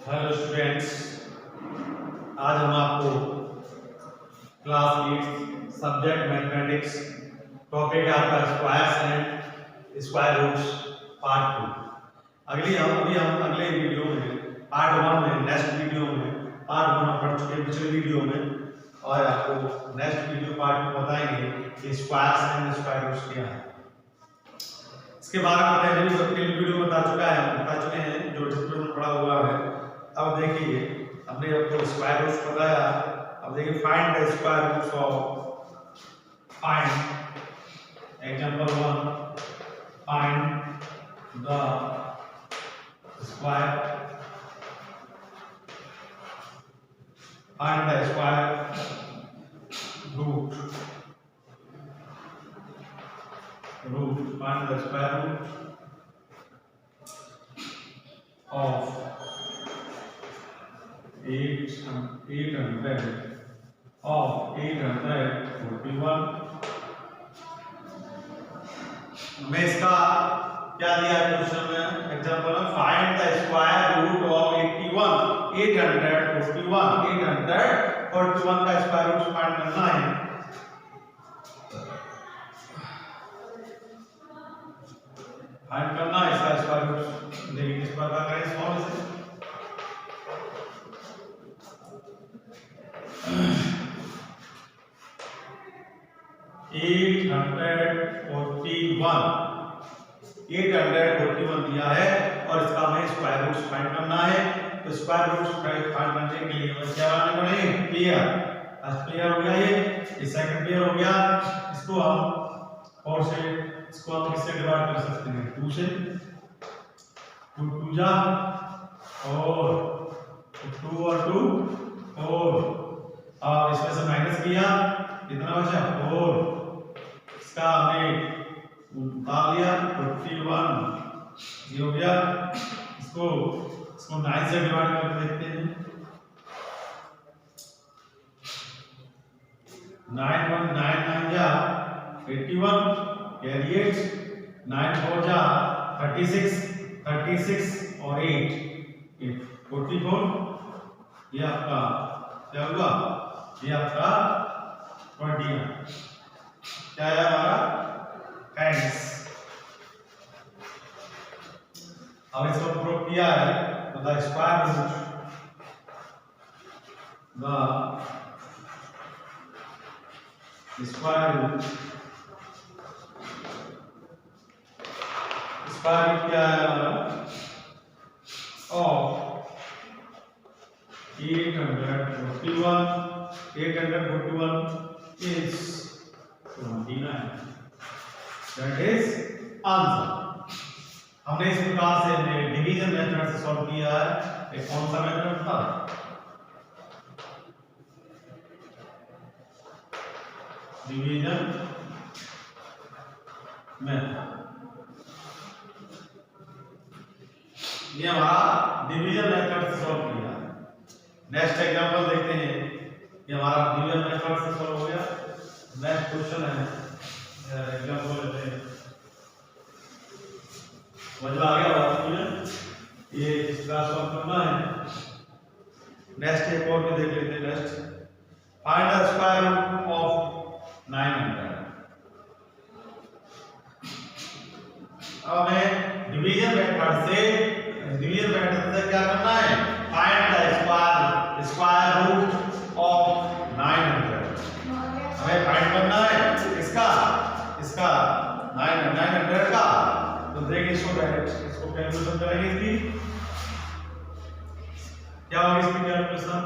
Hello students, आज हम आपको क्लास 8 सब्जेक्ट मैथमेटिक्स टॉपिक है आपका squares and square roots part 2। अभी हम अगले वीडियो में पार्ट 1 में नेक्स्ट वीडियो में पार्ट 1 हम पढ़ चुके पिछले वीडियो में, और आपको नेक्स्ट वीडियो पार्ट 2 बताएंगे कि स्क्वायर्स एंड स्क्वायर रूट्स क्या है। इसके बारे में पहले वीडियो बता चुके हैं जो डिस्क्रिप्शन पड़ा हुआ है। अब देखिए, हमने आपको स्क्वायर रूट्स बताया। अब देखिए, find the square roots of example 1, find the square root find the square root of 841। हमें इसका क्या दिया है क्वेश्चन में, एग्जांपल में find the square root of 841 का स्क्वायर रूट फाइंड करना है। फाइंड करना है इसका स्क्वायर रूट। देखिए किस प्रकार का सॉल्व इसे। एट हंड्रेड 841 दिया है और इसका हमें स्क्वायर रूट फाइंड करना है। तो स्क्वायर रूट फाइंड करने के लिए हमें क्या करना पड़ेगा, पेयर। फर्स्ट पेयर हो गया, ये सेकंड पेयर हो गया। इसको हम और से इसको हम किससे डिवाइड कर सकते हैं, 2 से। 2 2 जा और 2 और 2 4, और इसमें से माइनस किया, कितना बचा 4। इसका हमने उतार लिया 41, ये हो गया। इसको 9 से डिवाइड करके देखते हैं। 9 1 9 9 जा 81, कैरी 8, 9 4 जा 36 और 8 44। ये आपका क्या हुआ, ये आपका 20 क्या है हमारा हैंड्स। अब इसको प्रूव किया है तो द स्क्वायर रूट क्या है हमारा of 841 is 29। That is answer. हमने इस प्रकार से डिवीजन मेथड से सॉल्व किया है। एक कौन सा मेथड था, डिवीजन मेथड। ये हमारा डिवीजन मेथड से सॉल्व किया है। नेक्स्ट एग्जांपल देखते हैं। ये हमारा डिवीजन मेथड से सॉल्व हो गया। नेक्स्ट क्वेश्चन है, एग्जांपल लेते हैं। समझ आ गया बात में, ये इसका सॉल्व करना है। नेक्स्ट एक और भी देख लेते हैं। Next find the square root of 900। अब हमें डिवीजन मेथड से क्या करना है, find the square root of 900। हमें फाइंड करना है इसका 900 का। तो देखिए इसको कैलकुलेशन करेंगे। इसकी क्या होगी, इसकी कैलकुलेशन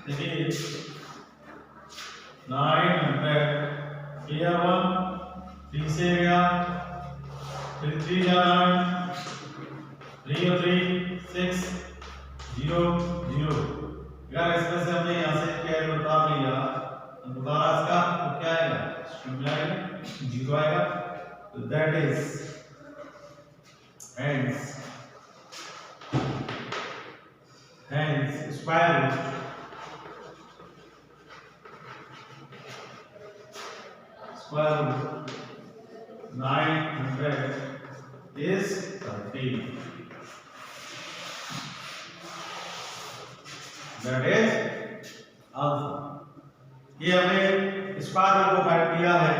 देखिए 900 क्लियर 1 3 से गया, फिर 3 जा 9, 3 और 3 6 0 0। अगर इसमें से हमने यहाँ से कैरी उतार लिया, उतारा इसका तो क्या आएगा, मिलाएगा 0 आएगा। तो that is hence square root 900 is 30. That is answer. ये हमने स्क्वायर रूट को फाइंड किया है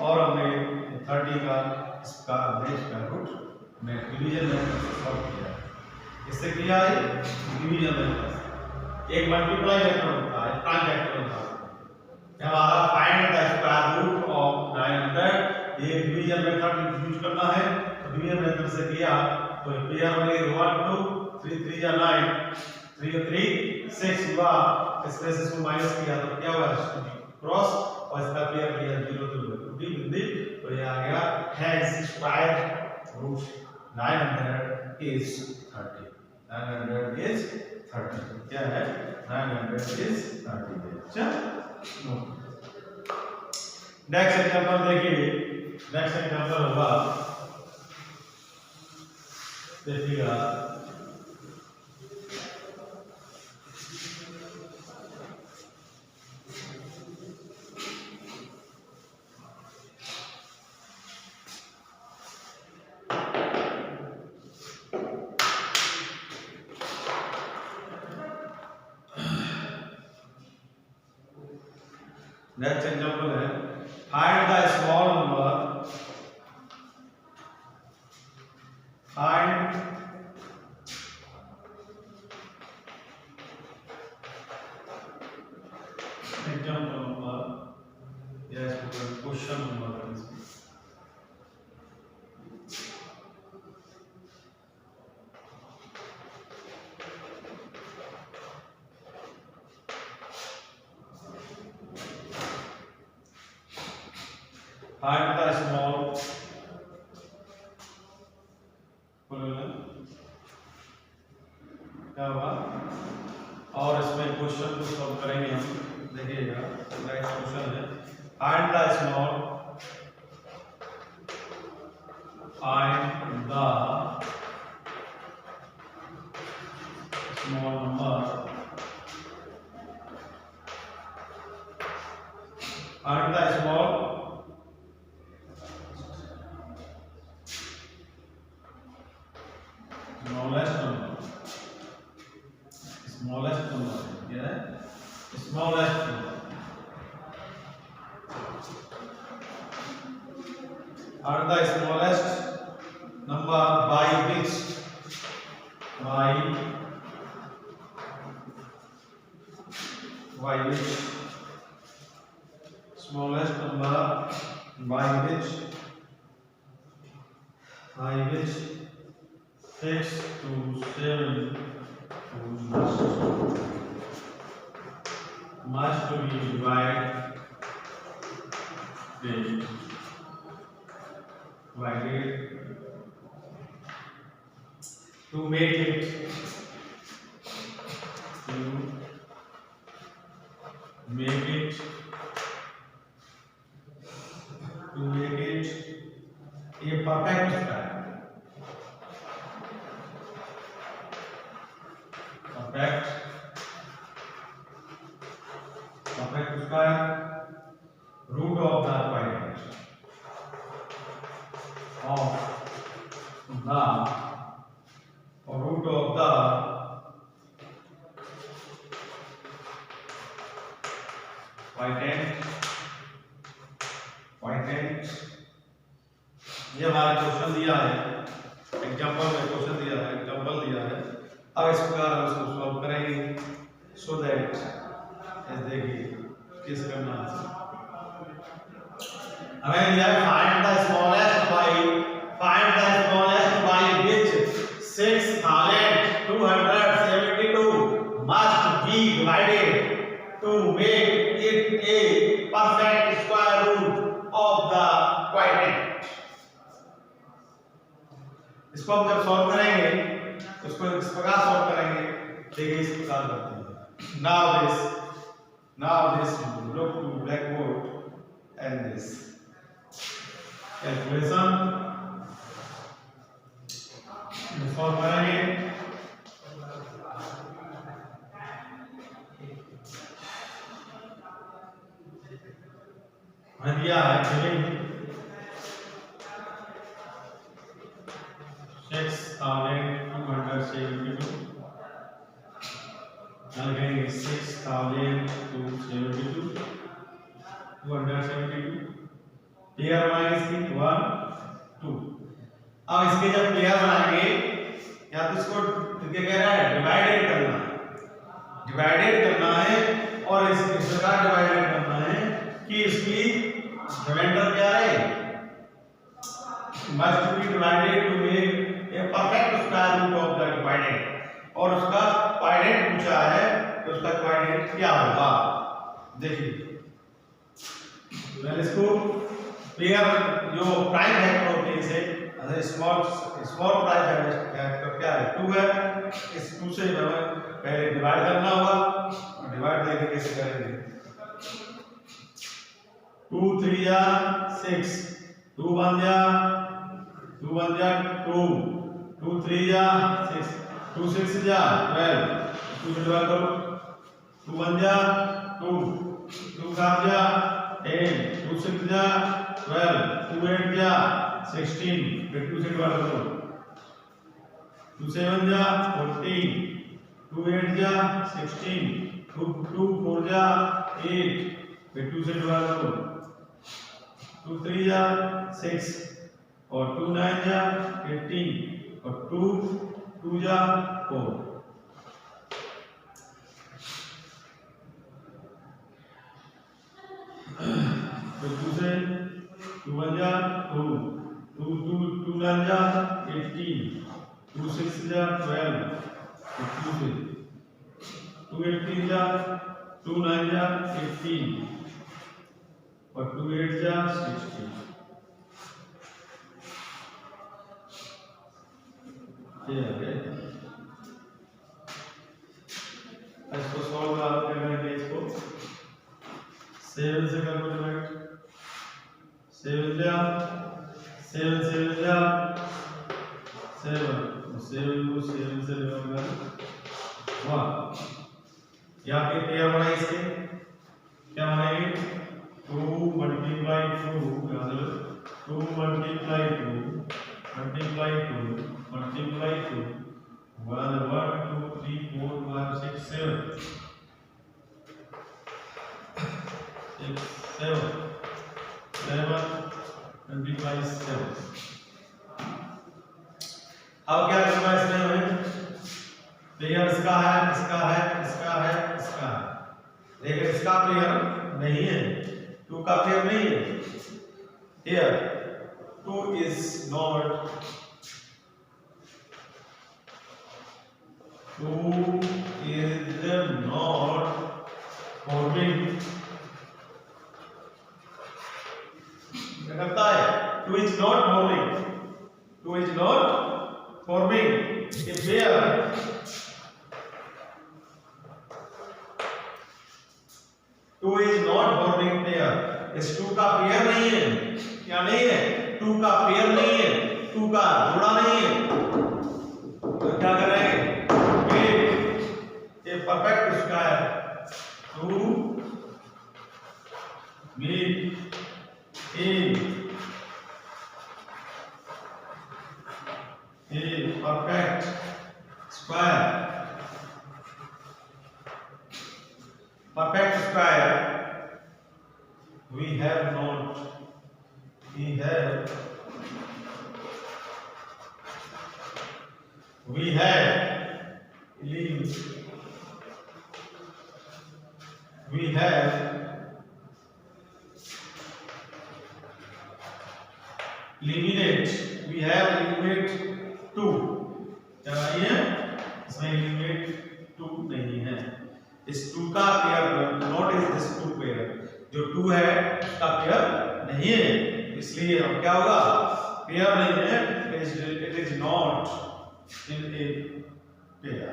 और हमने 30 का स्क्वायर रूट में डिवीजन में सॉल्व किया है। इससे किया है डिवीजन में एक मल्टीप्लाई वेक्टर होता है, टाइम वेक्टर होता है। हमारा find the square root of 900, ये डिवीजन मेथड यूज करना है। तो डिवीजन मेथड से किया तो पेयर बनेगी 1 2 3 3 या 9 3 3 6 हुआ। इसमें से इसको माइनस किया तो क्या हुआ क्रॉस और इसका पेयर किया 0 2 डी बिंदु तो ये आ गया hence square root 900 is 30। 900 is 30 क्या है 900 is 30 है। चल नेक्स्ट एग्जांपल देखिए। नेक्स्ट एग्जांपल होगा देखिएगा नेक्स्ट एग्जांपल है find the small number find example number yes question number find the small क्या हुआ और इसमें क्वेश्चन को सॉल्व करेंगे हम। देखिएगा नेक्स्ट क्वेश्चन है find the small number find the smallest number yeah smallest number and the smallest number by which smallest number by which 6 to 7 must be divided to make it a perfect square root of the quadrant root of the quadrant ये हमारा question दिया है example में question दिया है example दिया है। अब इस प्रकार हम इसको सॉल्व करेंगे सो दैट देखिए किस करना है हमें दिया है find the smallest by which 6272 must be divided to make it a perfect square root of the quadrant। इसको हम जब सॉल्व करेंगे उसको इस प्रकार सॉल्व करेंगे देखिए इस प्रकार करते हैं। now this look to blackboard and this calculation solve करेंगे। दिया है 6272 लिखेंगे 6272 272 पेयर बनाएंगे इसकी 1 2। अब इसके जब पेयर बनाएंगे या तो इसको क्या कह रहा है डिवाइडेड करना है और इस प्रकार डिवाइडेड करना है कि इसकी रिमाइंडर क्या है must be divided to make a perfect square root of the divided और उसका कोऑर्डिनेट पूछा है कि उसका कोऑर्डिनेट क्या होगा। देखिए पहले इसको पेयर जो प्राइम वेक्टर होते हैं इसे स्मॉल प्राइम वेक्टर क्या है 2 है। इस 2 से हमें पहले डिवाइड करना होगा और डिवाइड देखिए कैसे करेंगे 2 3 जा 6 2 1 जा 2 1 जा 2 2 3 जा 6 2 6 जा 12 2 से डिवाइड करो 2 1 जा 2 2 7 जा 10 2 6 जा 12 2 8 जा 16 फिर 2 से डिवाइड करो 2 7 जा 14 2 8 जा 16 2 4 जा 8 फिर 2 से डिवाइड करो 2 3 जा 6 और 2 9 जा 18 और 2 जा 4। फिर 2 से 2 1 जा 2 2 9 जा 18 2 6 जा 12 2 से 2 18 जा 2 9 जा 18 और 2 8 जा 16। इसको सॉल्व करेंगे इसको 7 से करो डिवाइड 7 जा 7 जा 7 को 7 से डिवाइड कर 1। यहाँ पे पेयर बनाए इसके क्या बनाएंगे 2 multiply 2 2 multiply 2 multiply 2 multiply 2 1 1 2 3 4 5 6 7 7 multiply 7। अब क्या करना है इसमें हमें पेयर इसका है इसका है इसका है इसका है लेकिन इसका पेयर नहीं है 2 का पेयर नहीं है। Here 2 is not forming क्या करता है 2 is not forming a pair इस 2 का पेयर नहीं है क्या नहीं है 2 का पेयर नहीं है 2 का जोड़ा नहीं है तो क्या करेंगे a perfect square to make a perfect square we have eliminate 2 क्या नहीं है इसमें eliminate 2 नहीं है। इस 2 का pair not is this 2 pair जो 2 है उसका पेयर नहीं है इसलिए अब क्या होगा पेयर नहीं है it is not in a pair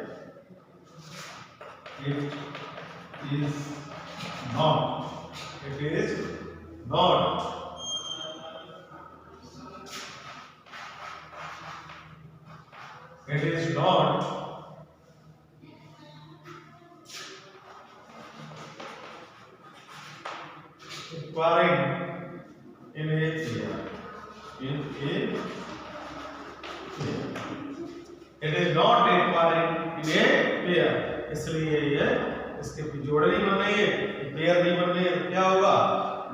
it is not occurring in a it is not requiring in a pair, इसलिए ये इसके जोड़े नहीं बन रही है, पेयर नहीं बन रही है। क्या होगा?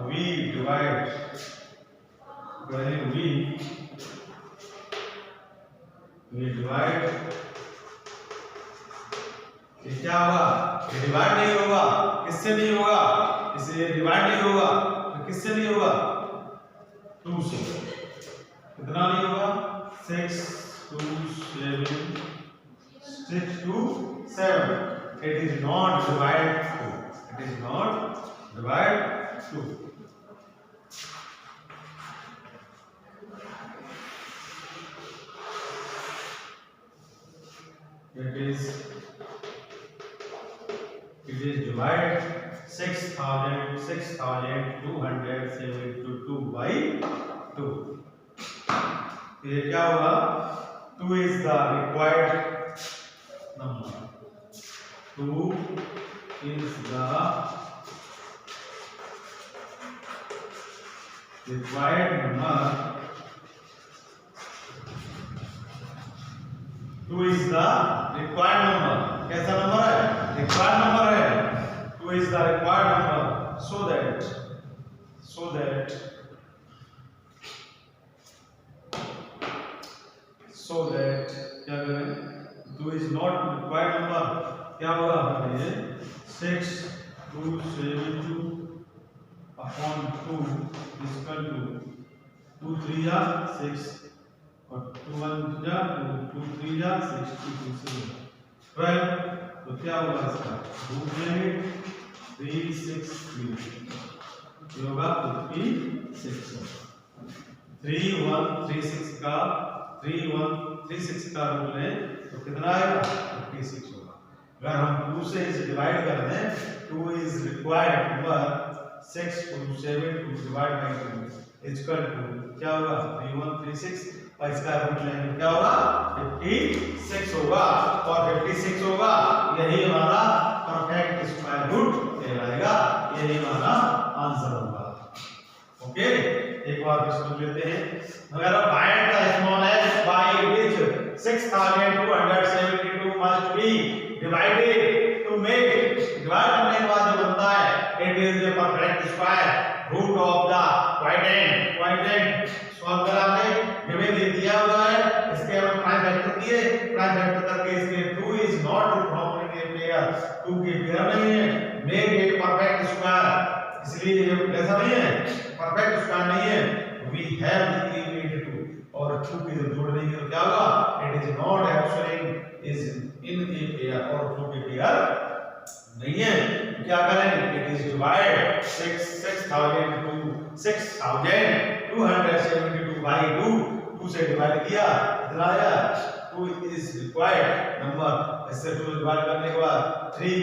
वी डिवाइड वी डिवाइड, ये क्या होगा? ये डिवाइड नहीं होगा, किससे नहीं होगा? इसलिए डिवाइड नहीं होगा, तो किससे नहीं होगा? 2 से। कितना नहीं होगा? 6 2 7 6 2 7। It is not divide 2. It is not divide 2. It is divide 6,272 by 2. ये क्या होगा? 2 is the required number. 2 is the required number. 2 is the required number. कैसा नंबर है? रिक्वायर्ड नंबर है। 2 is the required number, so that क्या करें? 2 is not required number, क्या होगा? ये 6 272 upon 2 is equal to 2 3 या 6 और 2 1 या 2 3 या 6 2 7 12। तो क्या होगा इसका? रूट लेंगे 3 6 3, ये होगा 56। 3 1 3 6 का 3 1 3 6 का रूट लें तो कितना आएगा? 56 होगा। अगर हम 2 से इसे डिवाइड कर दें, 2 is required number, 6 2 7 2 divide by 2 is equal to क्या होगा? 3 1 3 6 और इसका रूट लेंगे क्या होगा? 56 होगा। और 56 होगा, यही हमारा परफेक्ट स्क्वायर रूट कहलाएगा, यही हमारा आंसर होगा। ओके, एक बार समझ लेते हैं। अगर find the smallest by which 6272 must be divided to make, divide करने के बाद जो बनता है it is the perfect square root of the quadrant. Solve करा हमने, गिवन दे दिया हुआ है, इसके हम प्राइम वेक्टर किए, प्राइम वेक्टर करके इसके 2 is not forming a pair, 2 की पेयर नहीं है, मेक ए परफेक्ट स्क्वायर, इसलिए ये ऐसा नहीं है, परफेक्ट स्क्वायर नहीं है। We have the equal to, और 2 की जब जोड़ देंगे तो क्या होगा? It is not actually is in a pair, और 2 की पेयर नहीं है। क्या करेंगे? इट इज डिवाइड 6272 बाय 2 से डिवाइड किया, कितना आया? 2 इज रिक्वायर्ड नंबर, इससे 2 डिवाइड करने के बाद 3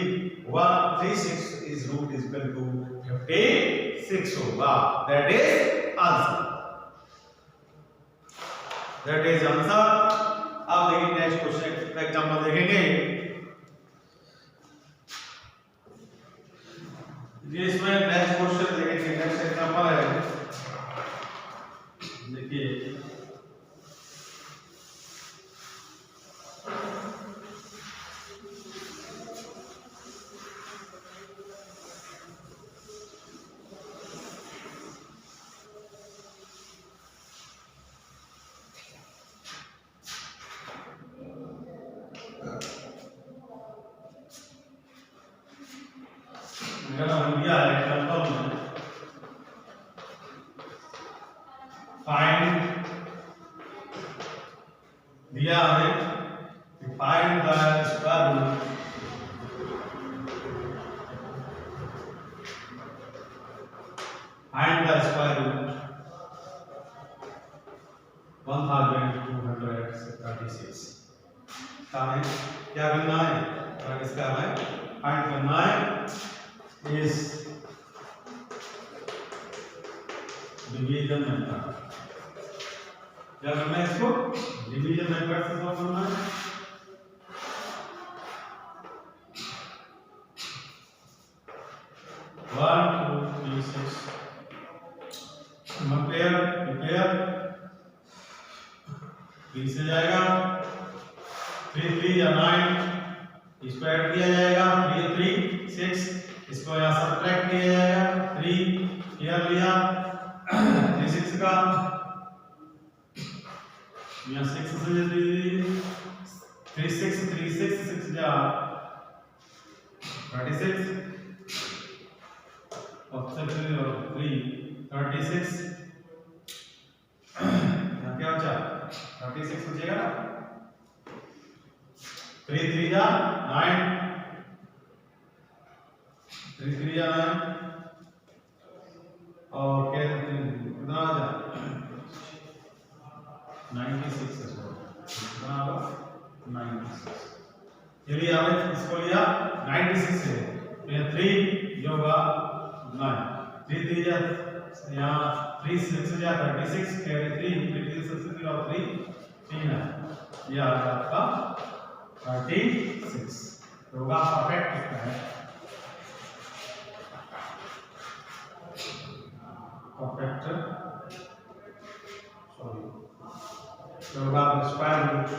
1 3 6 is root is equal to 56 होगा। That is answer, that is answer. अब देखिए नेक्स्ट क्वेश्चन का एग्जांपल देखेंगे। ये इसमें नेक्स्ट क्वेश्चन देखेंगे, नेक्स्ट एग्जांपल है, देखिए दिया है एग्जांपल में, फाइंड दिया हमें, find the square root find the square root 1236। क्या करना है? इसका हमें फाइंड करना है इस डिवीजन मेथड। क्या करना है? इसको डिवीजन मेथड से सॉल्व करना है। One two three six compare 3 से जाएगा, 3 3 या 9, इसको ऐड किया जाएगा, 3 3 6, इसको यहाँ सब्ट्रैक्ट किया जाएगा, 3 यहाँ लिया 3 6 का, यहाँ 6 से 3 6 3 6 6 जा 36 और 3 36 यहाँ क्या बचा 36 बचेगा ना, 3 3 जा 9, 3 3 जा 9 और क्या कितना आ जा 96 है, कितना आ 96। चलिए हमने इसको लिया 96 से, तो यहाँ 3 जो होगा 9, 3 3 जा यहाँ 3 6 जा 36, कैरी 3 36 और 3 3 है, यह आ गया आपका 36, तो होगा परफेक्ट कितना है, परफेक्ट सॉरी, तो होगा square root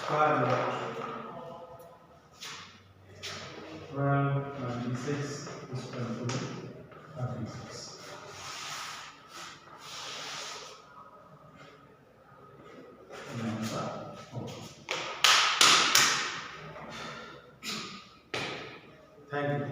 square root 12 96 is equal to 36. Thank you.